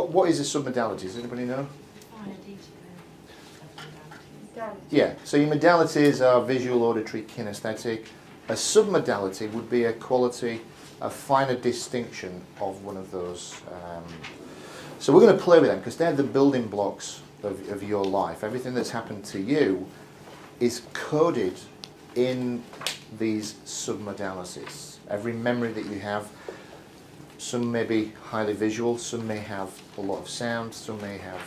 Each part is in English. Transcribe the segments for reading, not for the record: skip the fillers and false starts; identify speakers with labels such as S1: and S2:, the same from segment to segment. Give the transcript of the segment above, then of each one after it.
S1: What is a submodality? Does anybody know? Yeah, so your modalities are visual, auditory, kinesthetic. A submodality would be a quality, a finer distinction of one of those. So we're going to play with them because they're the building blocks of your life. Everything that's happened to you is coded in these submodalities. Every memory that you have, some may be highly visual, some may have a lot of sound, some may have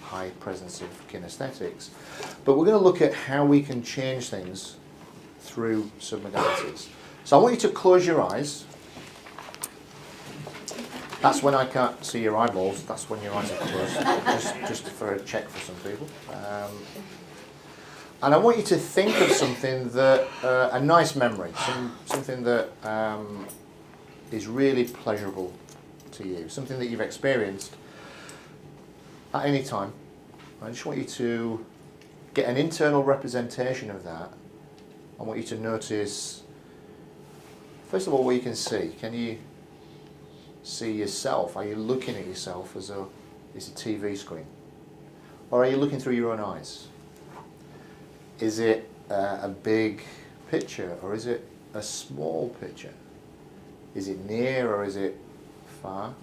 S1: high presence of kinesthetics. But we're going to look at how we can change things through submodalities. So I want you to close your eyes. That's when I can't see your eyeballs, that's when your eyes are closed, just for a check for some people. And I want you to think of something that, a nice memory, something that is really pleasurable to you, something that you've experienced at any time. I just want you to get an internal representation of that. I want you to notice, first of all, what you can see. Can you see yourself? Are you looking at yourself as though it's a TV screen? Or are you looking through your own eyes? Is it a big picture or is it a small picture? Is it near or is it far?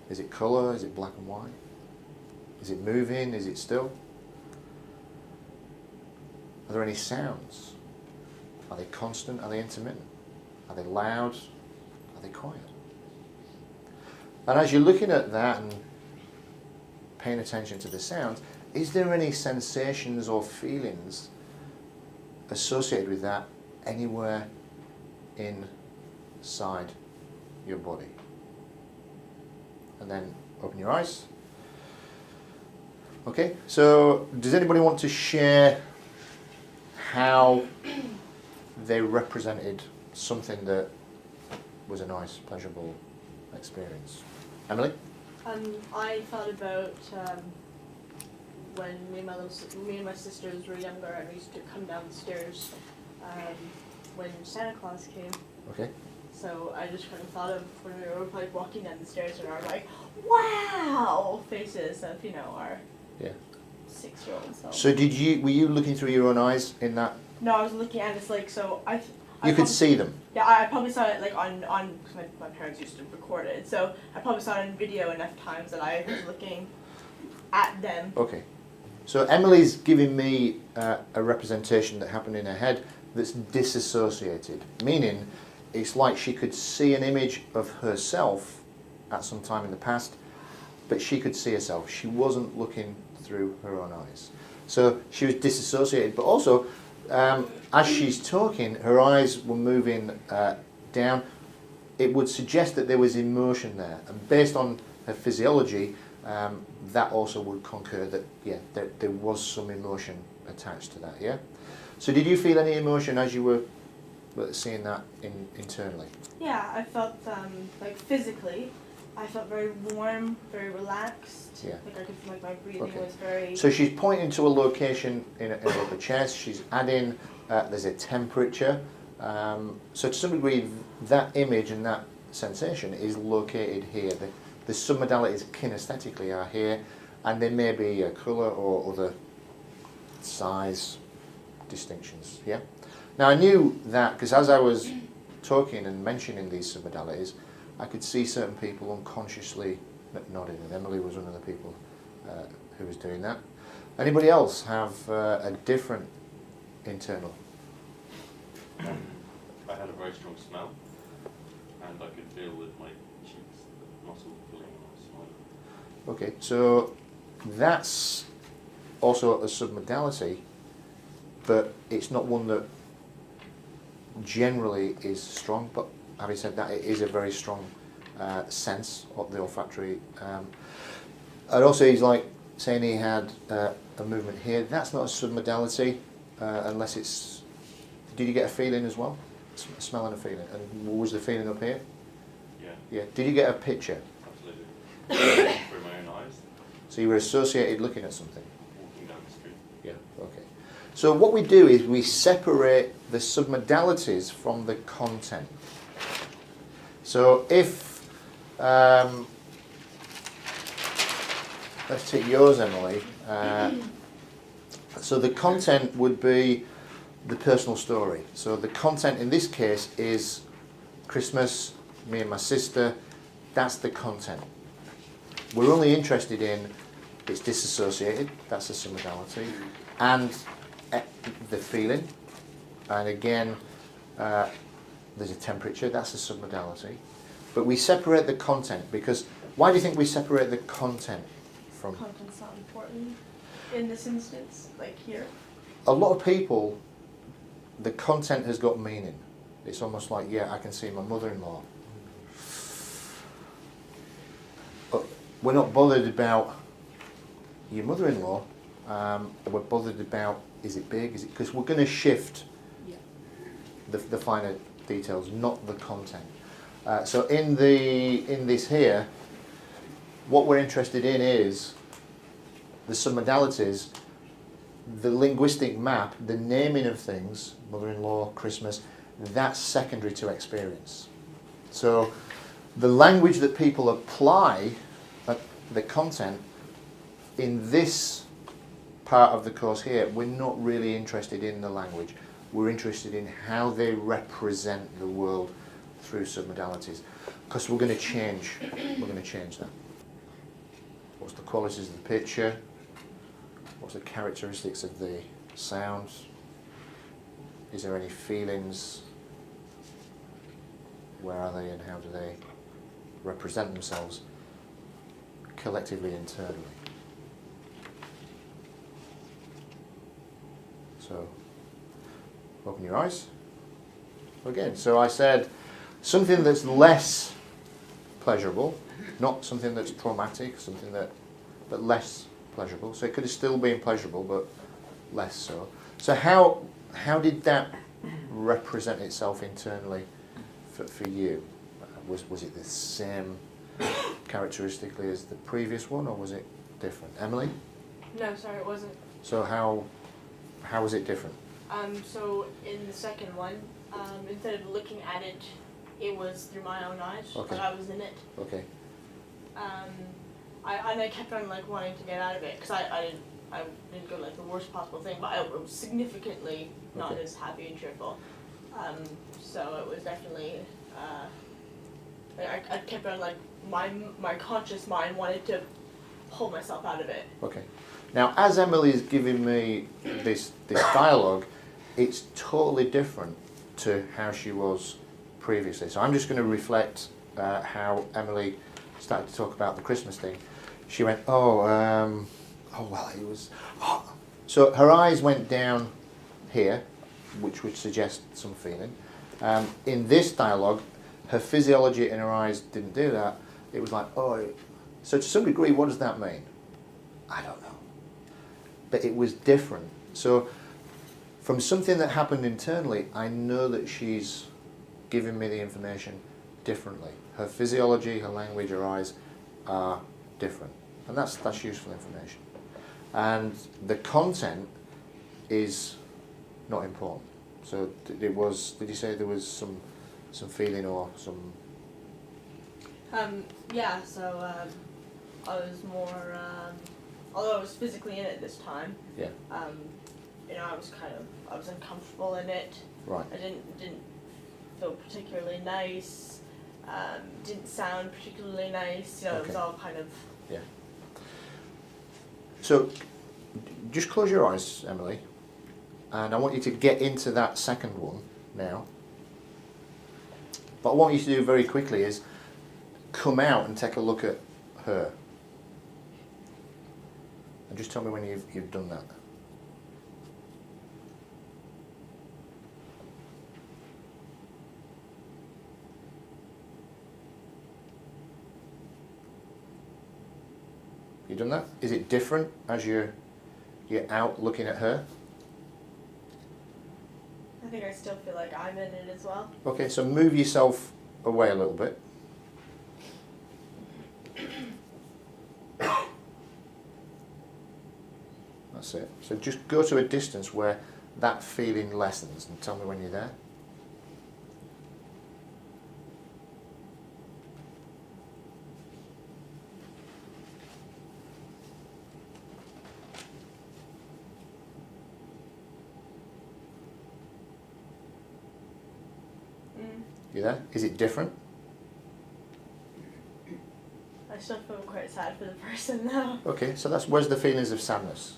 S1: Is it colour? Is it black and white? Is it moving? Is it still? Are there any sounds? Are they constant? Are they intermittent? Are they loud? Are they quiet? And as you're looking at that and paying attention to the sounds, is there any sensations or feelings associated with that anywhere inside your body? And then open your eyes. Okay, so does anybody want to share how they represented something that was a nice, pleasurable experience? Emily?
S2: I thought about when me and my sisters were younger and we used to come down the stairs when Santa Claus came.
S1: Okay.
S2: So I just kind of thought of when we were like walking down the stairs and our like, wow faces of, our 6-year-olds.
S1: So were you looking through your own eyes in that?
S2: No, I was looking at it like, so
S1: you could see them?
S2: Yeah, I probably saw it like on cause my parents used to record it, so I probably saw it on video enough times that I was looking at them.
S1: Okay. So Emily's giving me a representation that happened in her head that's disassociated, meaning it's like she could see an image of herself at some time in the past, but she could see herself. She wasn't looking through her own eyes. So she was disassociated, but also as she's talking, her eyes were moving down. It would suggest that there was emotion there, and based on her physiology, that also would concur that, there was some emotion attached to that, yeah? So did you feel any emotion as you were seeing that internally?
S2: Yeah, I felt, like physically, I felt very warm, very relaxed.
S1: Yeah.
S2: Like I could feel like my breathing was very...
S1: So she's pointing to a location in her upper chest, she's adding, there's a temperature. So to some degree, that image and that sensation is located here. The submodalities kinesthetically are here, and there may be a colour or other size distinctions, yeah? Now I knew that because as I was talking and mentioning these submodalities, I could see certain people unconsciously nodding, and Emily was one of the people who was doing that. Anybody else have a different internal?
S3: I had a very strong smell, and I could feel with my cheeks the muscle pulling when I was smiling.
S1: Okay, so that's also a submodality, but it's not one that generally is strong, but having said that, it is a very strong sense of the olfactory. I'd also, he's like saying he had a movement here. That's not a submodality unless it's... Did you get a feeling as well? A smell and a feeling. And what was the feeling up here?
S3: Yeah.
S1: Yeah. Did you get a picture?
S3: Absolutely. Through my own eyes.
S1: So you were associated looking at something?
S3: Walking down the street.
S1: Yeah, okay. So what we do is we separate the submodalities from the content. So if let's take yours, Emily. So the content would be the personal story. So the content in this case is Christmas, me and my sister. That's the content. We're only interested in it's disassociated, that's a submodality, and the feeling. And again, there's a temperature, that's a submodality. But we separate the content because, why do you think we separate the content from?
S2: Content's not important in this instance, like here.
S1: A lot of people, the content has got meaning. It's almost like, yeah, I can see my mother-in-law. But we're not bothered about your mother-in-law. We're bothered about, is it big? Is it, because we're going to shift the finer details, not the content. So in this here, what we're interested in is the submodalities, the linguistic map, the naming of things, mother-in-law, Christmas, that's secondary to experience. So the language that people apply, the content, in this part of the course here, we're not really interested in the language. We're interested in how they represent the world through submodalities, because we're going to change. We're going to change that. What's the qualities of the picture? What's the characteristics of the sounds? Is there any feelings? Where are they and how do they represent themselves collectively, internally? So, open your eyes. Again, so I said something that's less pleasurable, not something that's traumatic, something that less pleasurable. So it could have still been pleasurable, but less so. So how did that represent itself internally for you? Was it the same characteristically as the previous one, or was it different? Emily?
S2: No, sorry, it wasn't.
S1: So how was it different?
S2: So in the second one, instead of looking at it, it was through my own eyes.
S1: Okay.
S2: Like I was in it.
S1: Okay.
S2: I kept on like wanting to get out of it because I didn't go like the worst possible thing, but I was significantly not
S1: Okay.
S2: as happy and cheerful. So it was definitely I kept on like my conscious mind wanted to pull myself out of it.
S1: Okay. Now, as Emily is giving me this dialogue, it's totally different to how she was previously. So I'm just going to reflect how Emily started to talk about the Christmas thing. She went, well, it was. Oh. So her eyes went down here, which would suggest some feeling. In this dialogue, her physiology in her eyes didn't do that. It was like, oh. So to some degree, what does that mean? I don't know. But it was different. So from something that happened internally, I know that she's giving me the information differently. Her physiology, her language, her eyes are different. And that's useful information. And the content is not important. So it was, did you say there was some feeling or some...
S2: Yeah, so I was more, although I was physically in it this time,
S1: Yeah,
S2: I was uncomfortable in it.
S1: right.
S2: I didn't feel particularly nice, didn't sound particularly nice, it was
S1: Okay.
S2: all kind of...
S1: Yeah. So just close your eyes, Emily, and I want you to get into that second one now. But what I want you to do very quickly is come out and take a look at her. And just tell me when you've done that. You done that? Is it different as you're out looking at her?
S2: I think I still feel like I'm in it as well.
S1: Okay, so move yourself away a little bit. That's it. So just go to a distance where that feeling lessens and tell me when you're there. You there? Is it different?
S2: I still feel quite sad for the person though.
S1: Okay, so where's the feelings of sadness?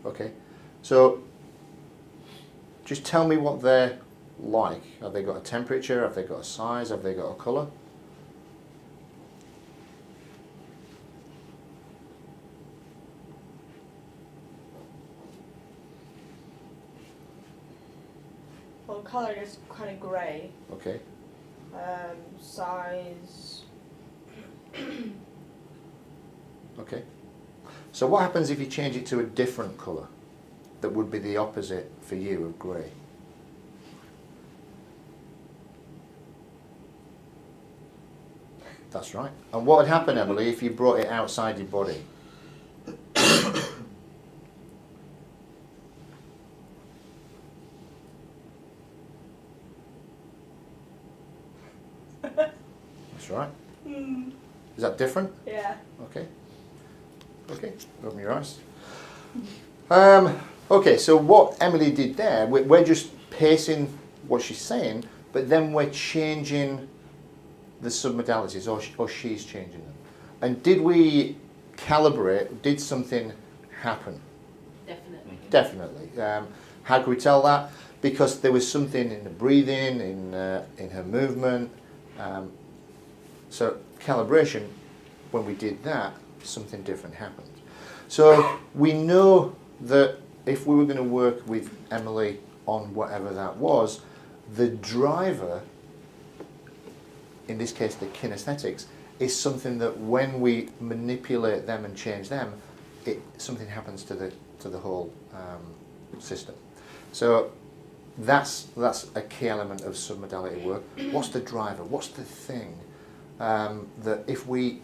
S1: Okay, so just tell me what they're like. Have they got a temperature? Have they got a size? Have they got a colour?
S2: Well, colour is kind of grey.
S1: Okay,
S2: Size.
S1: okay. So what happens if you change it to a different colour that would be the opposite for you of grey? That's right. And what would happen, Emily, if you brought it outside your body? That's right. Is that different?
S2: Yeah.
S1: Okay. Okay, open your eyes. Okay, so what Emily did there, we're just pacing what she's saying, but then we're changing the submodalities, or she's changing them. And did we calibrate? Did something happen?
S2: Definitely.
S1: Definitely. How can we tell that? Because there was something in the breathing, in her movement. So calibration, when we did that, something different happened. So we know that if we were going to work with Emily on whatever that was, the driver, in this case the kinesthetics, is something that when we manipulate them and change them, something happens to the whole system. So that's a key element of submodality work. What's the driver? What's the thing that if we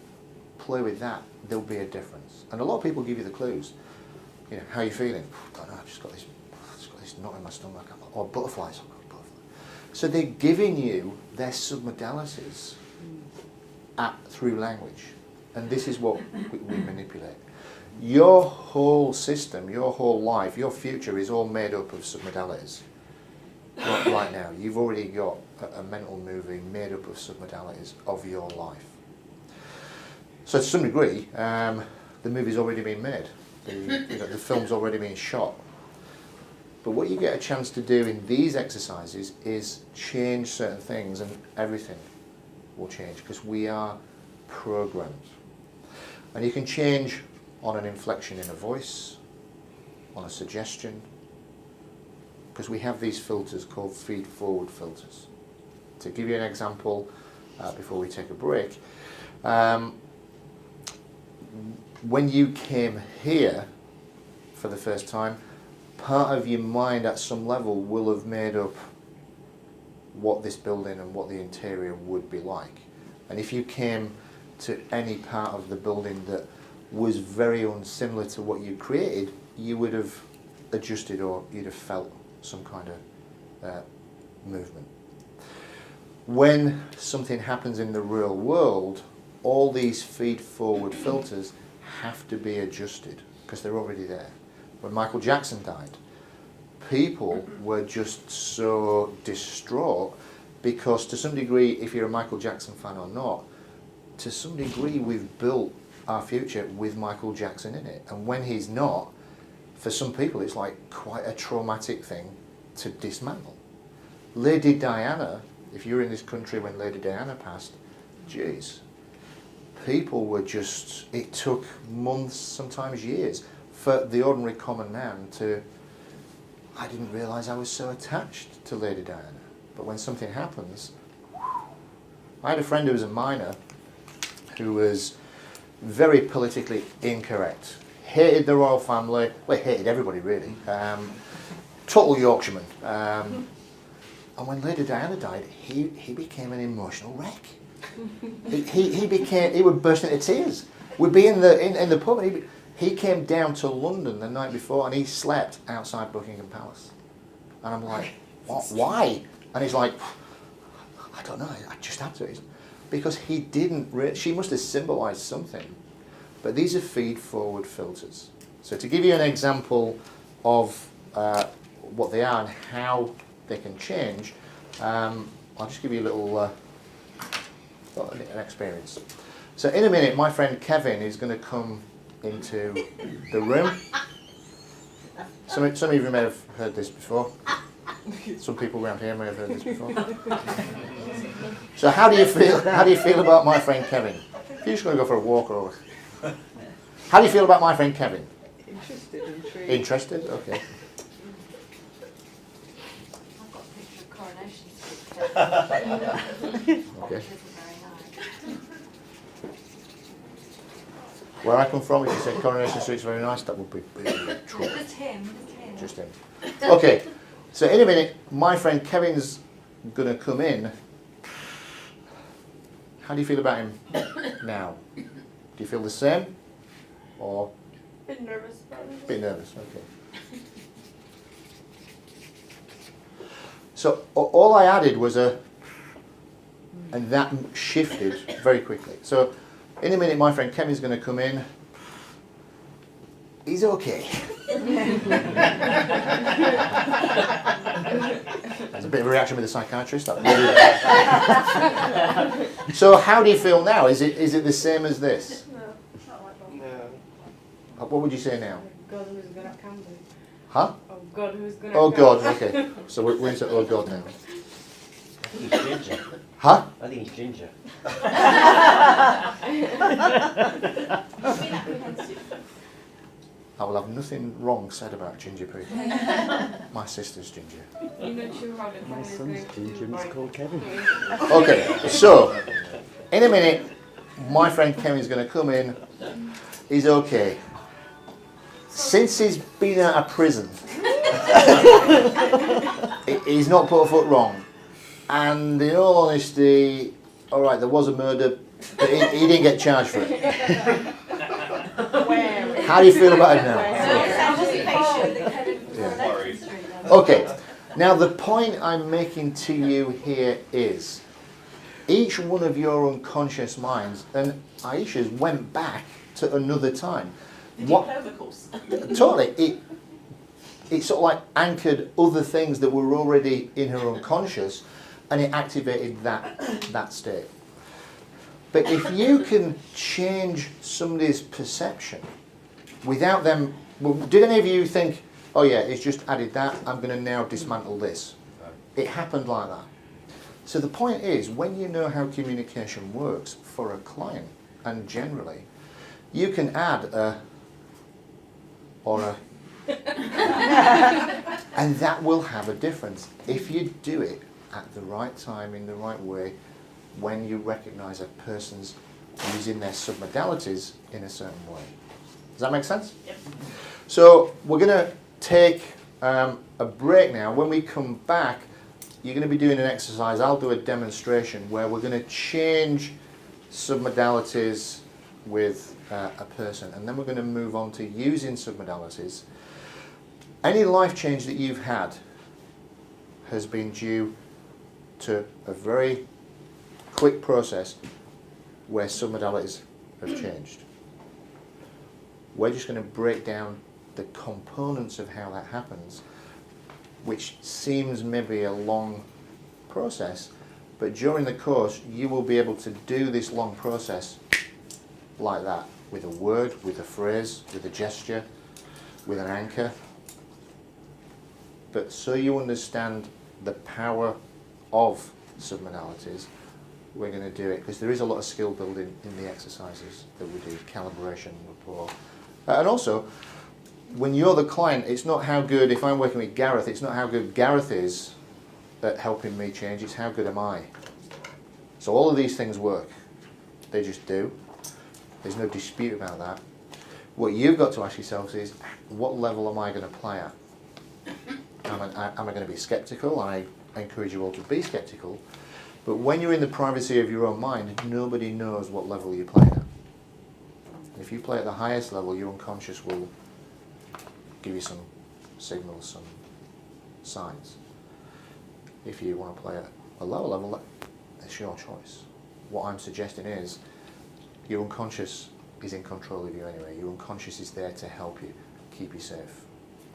S1: play with that, there'll be a difference? And a lot of people give you the clues. You know, how are you feeling? I don't know, I've just got this knot in my stomach, or butterflies. I've got butterflies. So they're giving you their submodalities through language, and this is what we manipulate. Your whole system, your whole life, your future is all made up of submodalities. Right now, you've already got a mental movie made up of submodalities of your life. So to some degree, the movie's already been made. The film's already been shot. But what you get a chance to do in these exercises is change certain things, and everything will change because we are programmed. And you can change on an inflection in a voice, on a suggestion, because we have these filters called feed-forward filters. To give you an example, before we take a break, when you came here for the first time, part of your mind at some level will have made up what this building and what the interior would be like. And if you came to any part of the building that was very unsimilar to what you created, you would have adjusted, or you'd have felt some kind of movement. When something happens in the real world, all these feed-forward filters have to be adjusted because they're already there. When Michael Jackson died, people were just so distraught because, to some degree, if you're a Michael Jackson fan or not, to some degree we've built our future with Michael Jackson in it. And when he's not, for some people it's like quite a traumatic thing to dismantle. Lady Diana, if you were in this country when Lady Diana passed, geez, people were just, it took months, sometimes years, for the ordinary common man to, I didn't realise I was so attached to Lady Diana. But when something happens, I had a friend who was a miner who was very politically incorrect, hated the royal family, well, hated everybody really, total Yorkshireman. And when Lady Diana died, he became an emotional wreck. He would burst into tears. We'd be in the pub, and he came down to London the night before, and he slept outside Buckingham Palace. And I'm like, what? Why? And he's like, I don't know, I just had to. Because he didn't, she must have symbolised something. But these are feed-forward filters. So to give you an example of what they are and how they can change, I'll just give you a little an experience. So in a minute, my friend Kevin is going to come into the room. Some of you may have heard this before. Some people around here may have heard this before. So how do you feel? How do you feel about my friend Kevin? You're just going to go for a walk, or how do you feel about my friend Kevin?
S4: Interested, intrigued.
S1: Interested? Okay.
S5: I've got a picture of Coronation Street.
S1: Okay.
S5: Very nice.
S1: Where I come from, if you said Coronation Street's very nice, that would be true.
S5: Just him.
S1: Just him. Okay. So in a minute, my friend Kevin's going to come in. How do you feel about him now? Do you feel the same? Or
S2: Bit nervous about it.
S1: a bit nervous? Okay. So all I added was and that shifted very quickly. So in a minute, my friend Kevin's going to come in. He's okay. There's a bit of a reaction with the psychiatrist. That really So how do you feel now? Is it the same as this?
S2: No, not like that.
S3: No.
S1: What would you say now?
S4: God, who's gonna come then?
S1: Huh?
S4: Oh God, who's gonna
S1: Oh
S4: come?
S1: God, okay. So we're into oh God now.
S6: He's ginger.
S1: Huh?
S6: I think he's ginger.
S1: I will have nothing wrong said about ginger people. My sister's ginger.
S4: You're not sure how the
S6: My
S4: family is
S6: son's
S4: going to
S6: ginger
S4: do
S6: and
S4: by-
S6: he's called Kevin.
S1: Okay, so in a minute, my friend Kevin's going to come in. He's okay. Since he's been out of prison, he's not put a foot wrong. And in all honesty, all right, there was a murder, but he didn't get charged for it. How do you feel about it now? Yeah.
S3: Worried.
S1: Okay, now the point I'm making to you here is each one of your unconscious minds, and Aisha's went back to another time. Totally, it sort of like anchored other things that were already in her unconscious, and it activated that state. But if you can change somebody's perception without them, well, did any of you think, oh yeah, it's just added that, I'm going to now dismantle this? It happened like that. So the point is, when you know how communication works for a client, and generally, you can add a, or a, and that will have a difference if you do it at the right time, in the right way, when you recognise a person's using their submodalities in a certain way. Does that make sense?
S2: Yep.
S1: So we're going to take a break now. When we come back, you're going to be doing an exercise. I'll do a demonstration where we're going to change submodalities with a person, and then we're going to move on to using submodalities. Any life change that you've had has been due to a very quick process where submodalities have changed. We're just going to break down the components of how that happens, which seems maybe a long process, but during the course you will be able to do this long process like that, with a word, with a phrase, with a gesture, with an anchor. But so you understand the power of submodalities, we're going to do it, because there is a lot of skill building in the exercises that we do, calibration, rapport. And also, when you're the client, it's not how good, if I'm working with Gareth, it's not how good Gareth is at helping me change, it's how good am I. So all of these things work. They just do. There's no dispute about that. What you've got to ask yourselves is, what level am I going to play at? Am I going to be sceptical? I encourage you all to be sceptical. But when you're in the privacy of your own mind, nobody knows what level you're playing at. And if you play at the highest level, your unconscious will give you some signals, some signs. If you want to play at a lower level, it's your choice. What I'm suggesting is, your unconscious is in control of you anyway. Your unconscious is there to help you, keep you safe.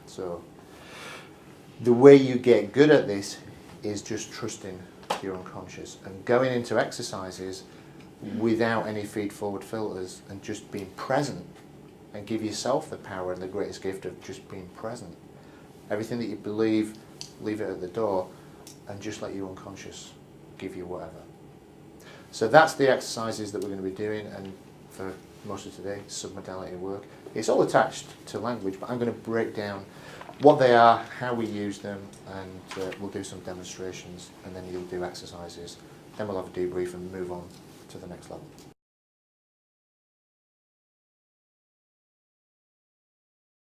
S1: So, The way you get good at this is just trusting your unconscious and going into exercises without any feed-forward filters and just being present, and give yourself the power and the greatest gift of just being present. Everything that you believe, leave it at the door and just let your unconscious give you whatever. So that's the exercises that we're going to be doing, and for most of today, submodality work. It's all attached to language, but I'm going to break down what they are, how we use them, and we'll do some demonstrations, and then you'll do exercises. Then we'll have a debrief and move on to the next level.